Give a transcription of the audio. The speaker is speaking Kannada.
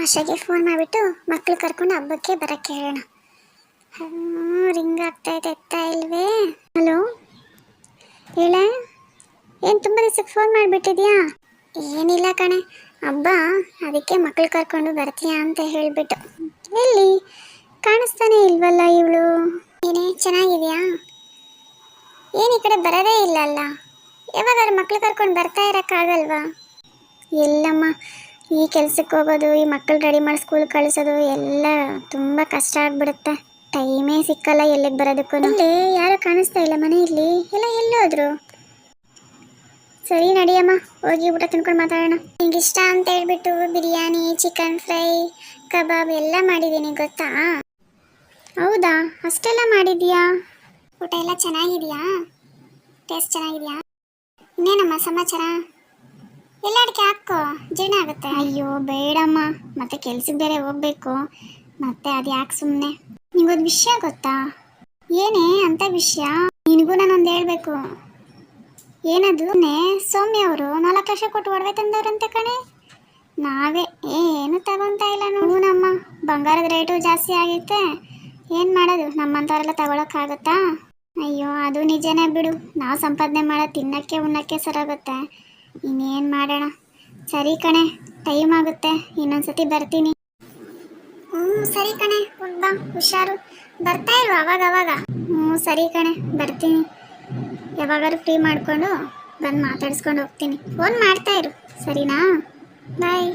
ಆಶಾಗೆ ಫೋನ್ ಮಾಡಿಬಿಟ್ಟು ಮಕ್ಳು ಕರ್ಕೊಂಡು ಹಬ್ಬಕ್ಕೆ ಬರೋಕ್ಕೆ ಹೇಳೋಣ. ರಿಂಗ್ ಆಗ್ತಾಯಿದೆ, ಎತ್ತಾ ಇಲ್ವೇ? ಹಲೋ, ಹೇಳ. ಏನು ತುಂಬ ದಿವಸಕ್ಕೆ ಫೋನ್ ಮಾಡಿಬಿಟ್ಟಿದ್ಯಾ? ಏನಿಲ್ಲ ಕಣೆ, ಹಬ್ಬ ಅದಕ್ಕೆ ಮಕ್ಳು ಕರ್ಕೊಂಡು ಬರ್ತೀಯಾ ಅಂತ ಹೇಳಿಬಿಟ್ಟು. ಎಲ್ಲಿ ಕಾಣಿಸ್ತಾನೆ ಇಲ್ವಲ್ಲ ಇವಳು? ಏನೇ ಚೆನ್ನಾಗಿದೆಯಾ? ಏನು ಈ ಕಡೆ ಬರೋದೇ ಇಲ್ಲಲ್ಲ? ಯಾವಾಗಾದ್ರೂ ಮಕ್ಳು ಕರ್ಕೊಂಡು ಬರ್ತಾ ಇರೋಕ್ಕಾಗಲ್ವಾ? ಎಲ್ಲಮ್ಮ, ಈ ಕೆಲ್ಸಕ್ಕೆ ಹೋಗೋದು, ಈ ಮಕ್ಕಳು ರೆಡಿ ಮಾಡಿ ಸ್ಕೂಲ್ ಕಳಿಸೋದು ಎಲ್ಲ ತುಂಬ ಕಷ್ಟ ಆಗ್ಬಿಡುತ್ತೆ. ಟೈಮೇ ಸಿಕ್ಕಲ್ಲ ಎಲ್ಲಿಗೆ ಬರೋದಕ್ಕೂ. ಇಲ್ಲಿ ಯಾರು ಕಾಣಿಸ್ತಾ ಇಲ್ಲ ಮನೆಯಲ್ಲಿ, ಎಲ್ಲ ಎಲ್ಲೋದ್ರು? ಸರಿ ನಡಿಯಮ್ಮ, ಹೋಗಿ ಊಟ ತಿನ್ಕೊಂಡು ಮಾತಾಡೋಣ. ನಿಂಗೆ ಇಷ್ಟ ಅಂತ ಹೇಳ್ಬಿಟ್ಟು ಬಿರಿಯಾನಿ, ಚಿಕನ್ ಫ್ರೈ, ಕಬಾಬ್ ಎಲ್ಲ ಮಾಡಿದ್ದೀನಿ ಗೊತ್ತಾ? ಹೌದಾ, ಅಷ್ಟೆಲ್ಲ ಮಾಡಿದ್ಯಾ? ಊಟ ಎಲ್ಲ ಚೆನ್ನಾಗಿದೆಯಾ? ಟೇಸ್ಟ್ ಚೆನ್ನಾಗಿದೆಯಾ? ಇನ್ನೇನಮ್ಮ ಸಮಾಚಾರ? ಎಲ್ಲ ಅಡಿಕೆ ಹಾಕೋ, ಜೀರ್ಣ ಆಗುತ್ತೆ. ಅಯ್ಯೋ ಬೇಡಮ್ಮ, ಮತ್ತೆ ಕೆಲ್ಸಕ್ಕೆ ಬೇರೆ ಹೋಗ್ಬೇಕು, ಮತ್ತೆ ಅದು ಯಾಕೆ ಸುಮ್ಮನೆ. ನಿಂಗೊಂದು ವಿಷಯ ಗೊತ್ತಾ? ಏನೇ ಅಂತ ವಿಷಯ? ನಿನಗೂ ನಾನೊಂದು ಹೇಳ್ಬೇಕು. ಏನದು? ಸೌಮ್ಯ ಅವರು 4 ಲಕ್ಷ ಕೊಟ್ಟು ಒಡವೆ ತಂದವ್ರಂತೆ ಕಣೆ. ನಾವೇ ಏನು ತಗೊಂತಾ ಇಲ್ಲ ನೋಡು. ನಮ್ಮ ಬಂಗಾರದ ರೇಟು ಜಾಸ್ತಿ ಆಗೈತೆ, ಏನು ಮಾಡೋದು? ನಮ್ಮಂಥವರೆಲ್ಲ ತಗೊಳಕ್ಕಾಗತ್ತಾ? ಅಯ್ಯೋ ಅದು ನಿಜನೇ ಬಿಡು, ನಾವು ಸಂಪಾದನೆ ಮಾಡೋದು ತಿನ್ನಕ್ಕೆ ಉಣ್ಣಕ್ಕೆ ಸರೋಗುತ್ತೆ, ಇನ್ನೇನು ಮಾಡೋಣ. ಸರಿ ಕಣೆ, ಟೈಮ್ ಆಗುತ್ತೆ, ಇನ್ನೊಂದ್ಸತಿ ಬರ್ತೀನಿ. ಸರಿ ಕಣೆ, ಬಾ, ಹುಷಾರು. ಬರ್ತಾ ಇರು ಅವಾಗ. ಸರಿ ಕಣೆ, ಬರ್ತೀನಿ. ಯಾವಾಗಾದ್ರೂ ಫ್ರೀ ಮಾಡಿಕೊಂಡು ಬಂದು ಮಾತಾಡಿಸ್ಕೊಂಡು ಹೋಗ್ತೀನಿ. ಫೋನ್ ಮಾಡ್ತಾ ಇರು, ಸರಿನಾ? ಬಾಯ್.